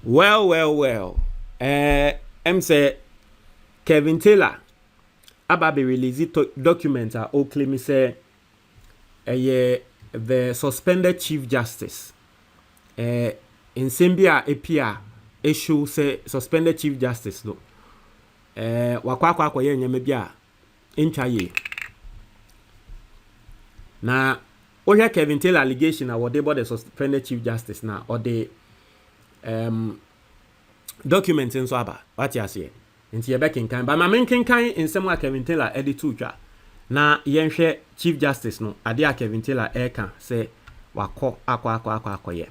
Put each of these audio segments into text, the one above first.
Well. I'm say Kevin Taylor ababe release document o claim say the suspended Chief Justice in Sembia epia issue say suspended Chief Justice no wakwa ye nyame bia ntwaye na oya Kevin Taylor allegation award the suspended Chief Justice na or the document nso aba what you say nti ye kan ba ma menkenkan nsem a Kevin Taylor edit twa na yenhwe Chief Justice no ade a Kevin Taylor eka say wakọ akọ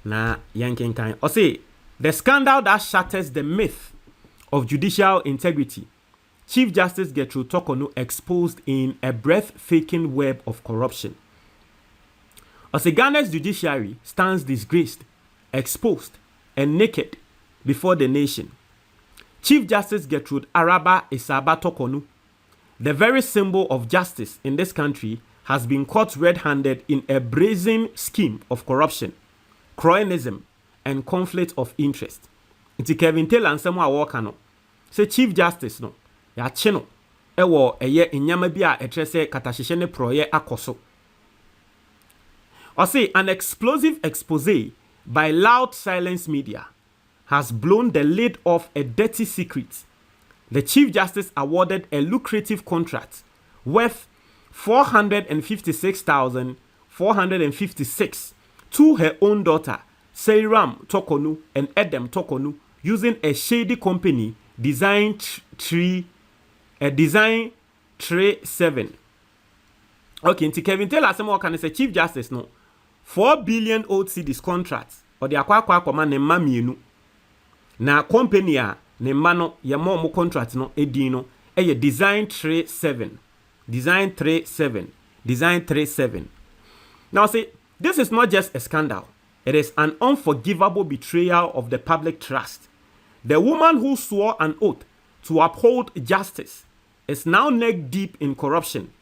na yenkenkan o say the scandal that shatters the myth of judicial integrity, Chief Justice Gertrude Torkornoo exposed in a breathtaking web of corruption. As Ghana's judiciary stands disgraced, exposed, and naked before the nation, Chief Justice Gertrude Araba Isaba Torkornoo, the very symbol of justice in this country, has been caught red-handed in a brazen scheme of corruption, cronyism, and conflict of interest. It's Kevin Taylor and Samuel Walker no. Say Chief Justice no. Ya cheno. Ewo eye inyama bia etrese katasheshe ne proye akoso. Or say an explosive expose by loud silence media has blown the lid off a dirty secret. The Chief Justice awarded a lucrative contract worth 456,456 to her own daughter, Seiram Torkornoo and Edem Torkornoo, using a shady company Design Tree 7. Okay, nti Kevin Taylor asemo kan say Chief Justice no 4 billion old cedis contracts or the akwa ne mma mienu na company a ne mma no ye mo contract no edin no eye Design 7. Now say this is not just a scandal, it is an unforgivable betrayal of the public trust. The woman who swore an oath to uphold justice is now neck deep in corruption,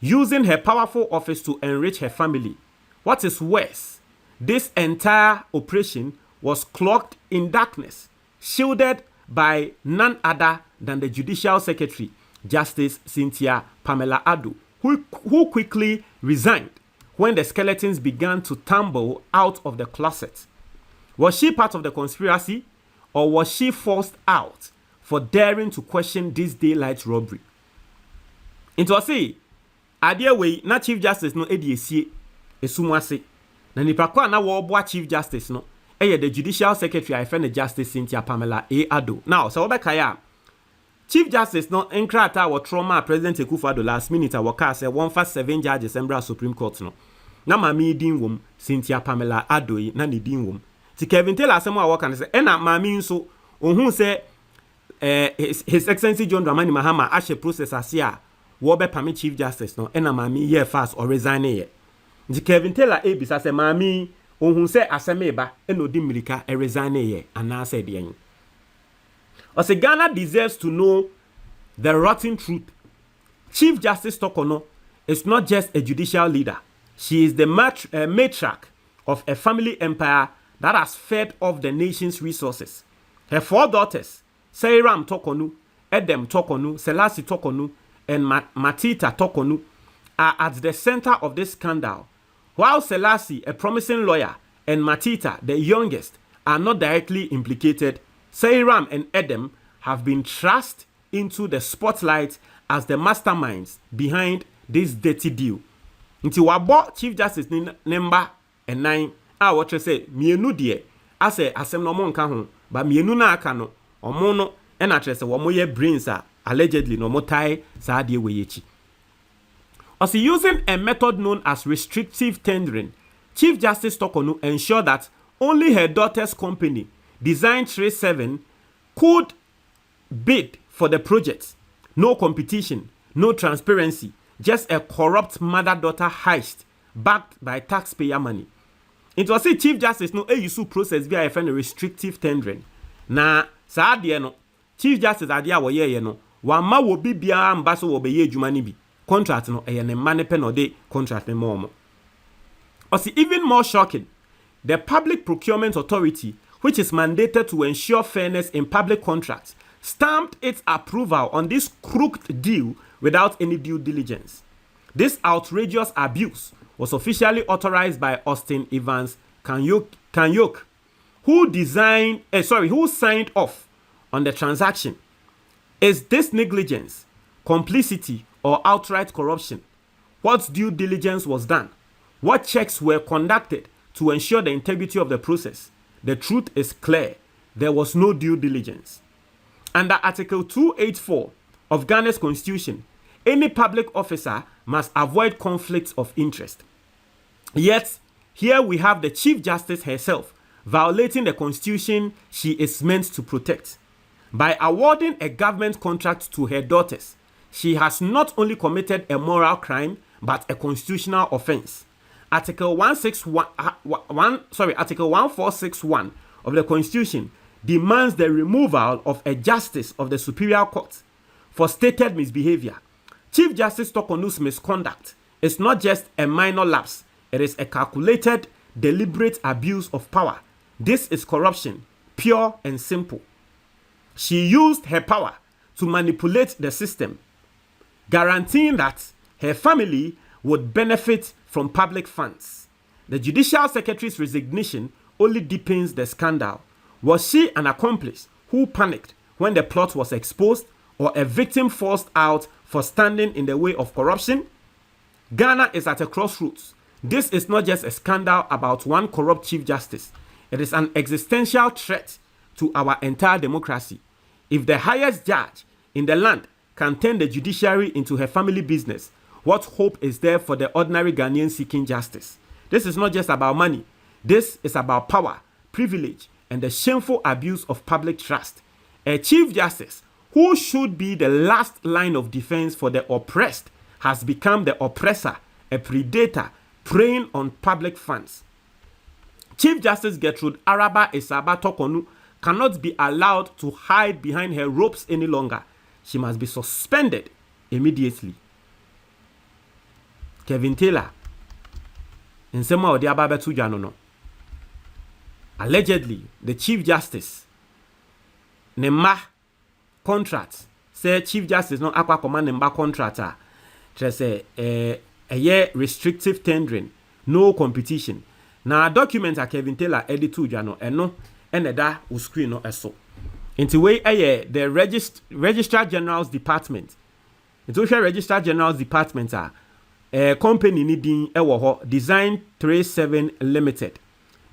using her powerful office to enrich her family. What is worse, this entire operation was cloaked in darkness, shielded by none other than the Judicial Secretary, Justice Cynthia Pamela Addo, who quickly resigned when the skeletons began to tumble out of the closet. Was she part of the conspiracy, or was she forced out for daring to question this daylight robbery? Into a say, idea way na Chief Justice no ediesie esumwase na nipa kwa na wo boa Chief Justice no the Judicial Secretary the Justice Cynthia Pamela Addo. Now so obekaya Chief Justice no enkrata wo trauma President Akufo-Addo last minute a waka say one for 7 judges Embra Supreme Court no na mami din wom Cynthia Pamela Addo yi na ne din wom ti Kevin Taylor asemo a waka say na mami nso ohun say His Excellency John Dramani Mahama ashe process asia wo be permit Chief Justice no na mami ye fast or resign ye ti Kevin Taylor ebisa say mami ohun say aseme ba odi milika resign ye ana say de yen. As Ghana deserves to know the rotten truth. Chief Justice Torkornoo is not just a judicial leader. She is the matriarch of a family empire that has fed off the nation's resources. Her 4 daughters, Seiram Torkornoo, Edem Torkornoo, Selassie Torkornoo, and Matita Torkornoo, are at the center of this scandal, while Selassie, a promising lawyer, and Matita, the youngest, are not directly implicated. Seiram and Edem have been thrust into the spotlight as the masterminds behind this dirty deal. Nti wabo Chief Justice number 9 a what say mienu de ase asem no mo nka ho ba mienu na aka no omo no e na trese wo mo ye brains a allegedly no mo tie sa de we yechi. Also using a method known as restrictive tendering, Chief Justice Torkornoo ensured that only her daughter's company, Design 7, could bid for the project. No competition, no transparency, just a corrupt mother-daughter heist backed by taxpayer money. It was a Chief Justice no use process via a restrictive tendering. Na saa de no Chief Justice ade a wo ye no wa ma wo bibia amba so wo be ye adwuma ni bi. Contract no ne mane pe no de contract ne mo. Also even more shocking, the Public Procurement Authority which is mandated to ensure fairness in public contracts, stamped its approval on this crooked deal without any due diligence. This outrageous abuse was officially authorized by Austin Evans Kanyok, who signed off on the transaction. Is this negligence, complicity, or outright corruption? What due diligence was done? What checks were conducted to ensure the integrity of the process? The truth is clear. There was no due diligence. Under Article 284 of Ghana's Constitution, any public officer must avoid conflicts of interest. Yet, here we have the Chief Justice herself violating the Constitution she is meant to protect. By awarding a government contract to her daughters, she has not only committed a moral crime, but a constitutional offense. Article 1461 of the Constitution demands the removal of a justice of the Superior Court for stated misbehavior. Chief Justice Tokonu's misconduct is not just a minor lapse, it is a calculated, deliberate abuse of power. This is corruption, pure and simple. She used her power to manipulate the system, guaranteeing that her family would benefit from public funds. The Judicial Secretary's resignation only deepens the scandal. Was she an accomplice who panicked when the plot was exposed, or a victim forced out for standing in the way of corruption? Ghana is at a crossroads. This is not just a scandal about one corrupt Chief Justice. It is an existential threat to our entire democracy. If the highest judge in the land can turn the judiciary into her family business, what hope is there for the ordinary Ghanaian seeking justice? This is not just about money. This is about power, privilege, and the shameful abuse of public trust. A Chief Justice who should be the last line of defense for the oppressed has become the oppressor, a predator preying on public funds. Chief Justice Gertrude Araba Esaba Tokonu cannot be allowed to hide behind her ropes any longer. She must be suspended immediately. Kevin Taylor, in Sema Odi Ababa Tujanono. Allegedly, the Chief Justice, Nema contract, say Chief Justice no aqua command Nema contractor, say a year restrictive tendering, no competition. Now document a Kevin Taylor edit to Jano, and no, and that will screen no eso. Into way the Registrar General's Department. Into which Registrar General's Department are company needing Design 37 Limited.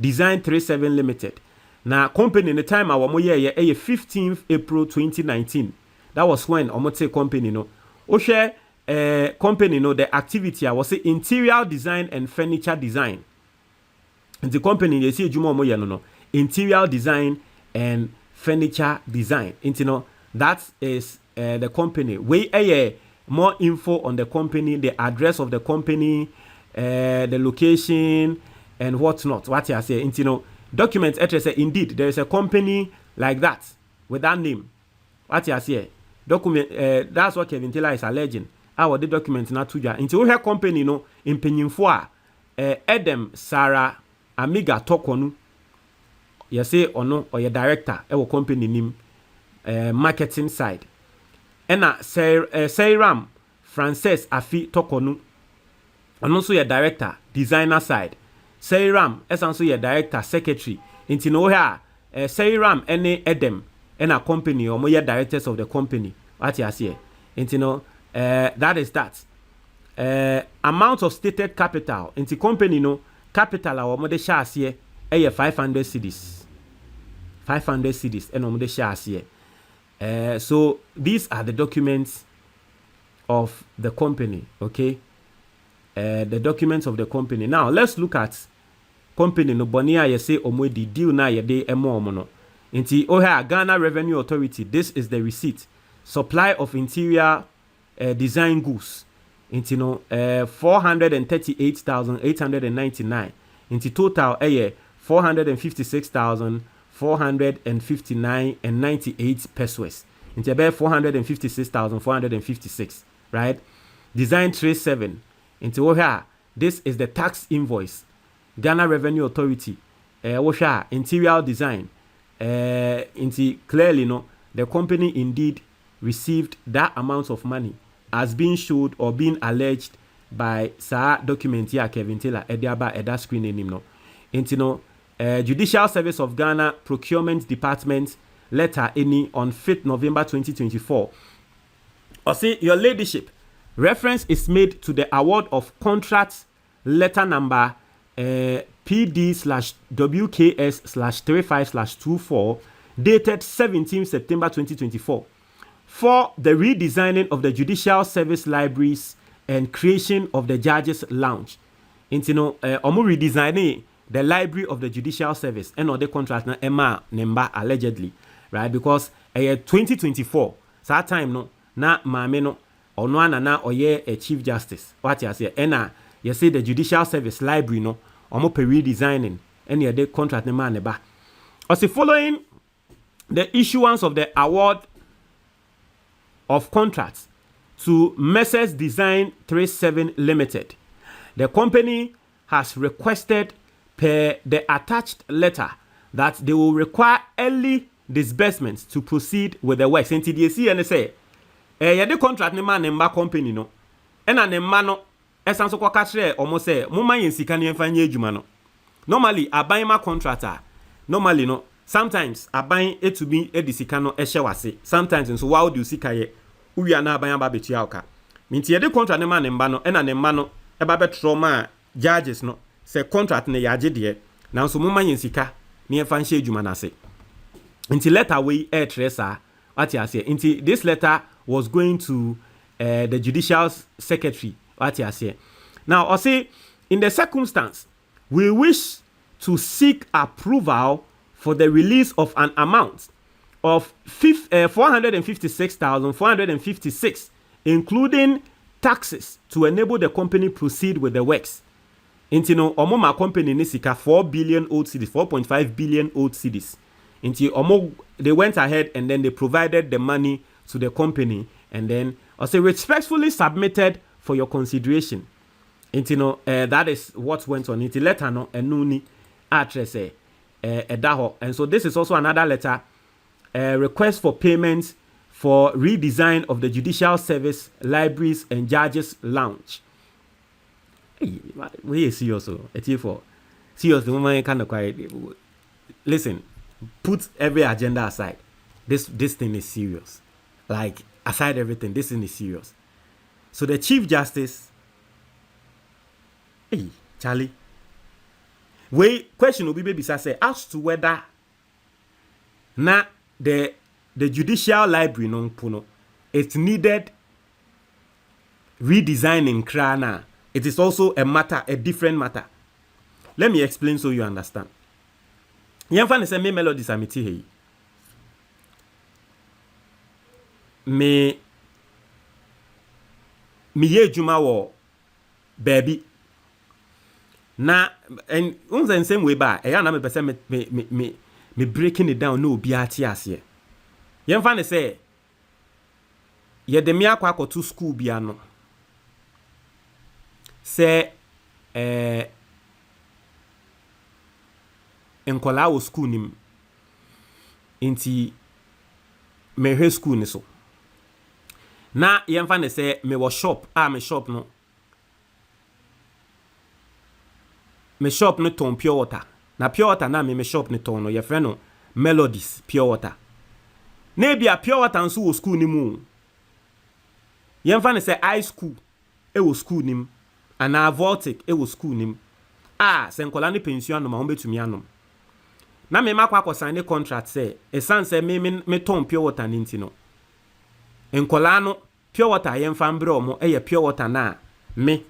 Design 37 Limited. Now company in the time our year 15th April 2019. That was when Omote company no. Oshe company no the activity I was say interior design and furniture design. And the company they see Juma Moya no. Interior design and furniture design. That is the company. We more info on the company, the address of the company, the location, and whatnot. What I say, documents address. Indeed, there is a company like that with that name. What I say, document. That's what Kevin Taylor is alleging. Our the document not to ja. Into her company no in Penyinfoa, Edem Sarah Amiga Tokonu. You say or no or your director. Our company name, marketing side. Ena Seiram Frances Afi Tokonu. And also your director, designer side. Seiram is also your director, secretary. Into no here, Seiram any Edem, and a company or more directors of the company. What you say? Into that is that. Amount of stated capital into company no capital or more the shares here 500 cedis. 500 cedis and more the shares here. So these are the documents of the company, okay? The documents of the company. Now let's look at company no bonia you say omwe deal na ye de emo no. Inti oha Ghana Revenue Authority. This is the receipt. Supply of interior design goods. Inti no 438,899. Inti total 456,459.98 pesos. Inti about 456,456, right? Design 37. Inti oha this is the tax invoice. Ghana Revenue Authority. Osha interior design clearly no, the company indeed received that amount of money as being showed or being alleged by sa document here Kevin Taylor ediaba eda screen him no. No, Judicial Service of Ghana Procurement Department letter any on 5th November 2024. Or say your ladyship, reference is made to the award of contracts letter number PD/WKS/35/24 dated 17 September 2024 for the redesigning of the Judicial Service Libraries and creation of the Judges Lounge. Omo redesigning the Library of the Judicial Service and other contract na Emma Nemba allegedly, right? Because 2024, that time no na maame no ono anana oye a Chief Justice. What you say? Ena you say the Judicial Service Library no omo per redesigning any other contract na neba. Also following the issuance of the award of contracts to Messrs Design 37 Limited, the company has requested per the attached letter that they will require early disbursements to proceed with the works. Until they see and say, the contract nema nemba company no, ena nemba no, esanso kwa katre almost say, muma yensika ni enfanye juma no. Normally, abayin ma contractor, normally no, sometimes abayin to be edisika no eshewase. Sometimes nso wa odi usika ye, uya na abayin ba betu ya oka. Minti the contract nema nemba no, ena nemba no, eba betroma judges no. Se contract ne yaje de na nso mumma yensika ne efa nhye adwuma na se nti letter we tresa what you say nti this letter was going to the judicial secretary what you say now I say in the circumstance we wish to seek approval for the release of an amount of 456,456 including taxes to enable the company proceed with the works. Intino omo ma company ni sika 4 billion old cedis, 4.5 billion old cedis. Inti omo they went ahead and then they provided the money to the company and then also respectfully submitted for your consideration. Intino that is what went on. Inti letter no enuni address edaho. And so this is also another letter request for payments for redesign of the Judicial Service Libraries and Judges Lounge. We serious, for serious. The woman kind of quiet. Listen, put every agenda aside. This thing is serious. Like aside everything, this thing is serious. So the Chief Justice, Charlie, question will be baby say as to whether na the Judicial Library non puno it needed redesigning krana. It is also a matter, a different matter. Let me explain so you understand. Yemfa say me melodies amiti hey. Me ye juma wo baby. Na and unza same way ba. Eya na me pese me breaking it down no obi ati ase. Yemfa say ye de me akwa to school bia no. Say enkola wo school nim inti me school ni so na yemfa ne say me wo shop me shop no ton pure water na pure water na me shop ne ton no ye friend no Melodies pure water na bia pure water nso wo school ni mu yemfa ne say high school wo school nim ana Voltic wo school nim se nkola ne pension no ma ho betumi anom na me makwa ko sign the contract say esan say me ton pure water ninti no nkola no pure water yemfa mbre omo pure water na me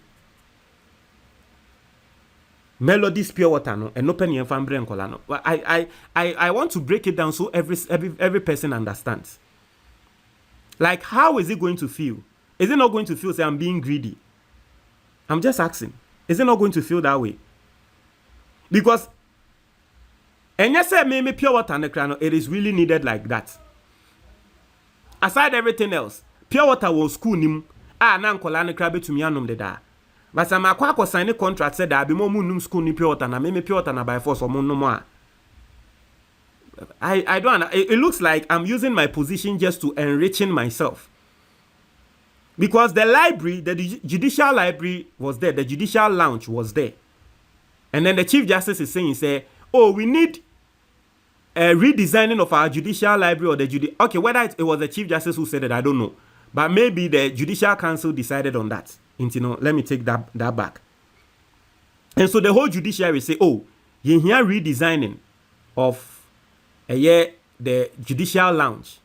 Melodies pure water no and open yemfa mbre nkola no. I want to break it down so every person understands. Like how is it going to feel? Is it not going to feel say I'm being greedy? I'm just asking. Is it not going to feel that way? Because and yes, me pure water and the it is really needed like that. Aside everything else, pure water was school nim. Na nkola ne krabe to me anom de da. But some akwa sign the contract said that be more num school ni pure water na me pure water na by force or no more. I don't. It looks like I'm using my position just to enriching myself. Because the library, the judicial library was there, the judicial lounge was there. And then the Chief Justice is saying, say, oh, we need a redesigning of our judicial library or the okay, whether it was the Chief Justice who said it, I don't know. But maybe the Judicial Council decided on that. And, let me take that back. And so the whole judiciary say, oh, you hear redesigning of the judicial lounge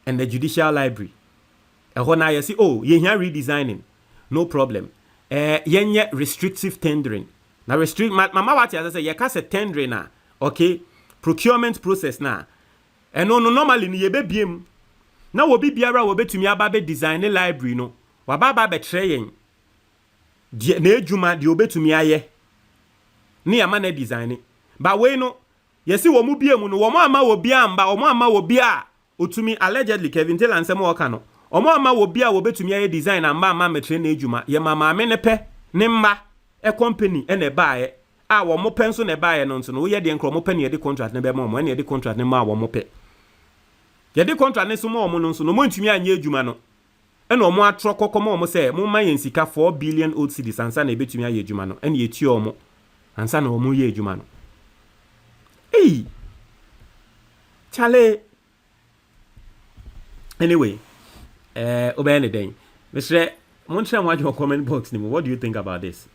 and the judicial library. And when I say, oh, you hear redesigning, no problem. Yenye restrictive tendering. Now restrict mama what I say, you can't say tendering na, okay? Procurement process na. And no normally ni yebe biem. Na wobi biara wobe tumi aba be design library no. Wababa be train. Na ejuma di obetumi aye. Ni ama na design. Ba we no, yesi wo mu biem no, wo mo ama wo bia amba, wo mo ama wo bia otumi allegedly Kevin Taylor ansem wo ka no. Omo ama wo bia wo betumi aye design amba ama metre na ejuma. Ye mama me ne pe ne mma e company e ne baaye. A wo mo penso ne baaye no nso no, wo ye de nkro mo pe ne de contract ne be mo mo ne de contract ne ma wo mo pe. Ye de contract ne so mo mo no nso no mo ntumi anye ejuma no. E na omo atro kokoma omo se mo ma yen sika 4 billion old cedis ansa na ebetumi aye ejuma no. E na ye ti omo ansa na omo ye ejuma no. Hey. Chale. Anyway, obey anything. Mr. Montreal, watch your comment box. What do you think about this?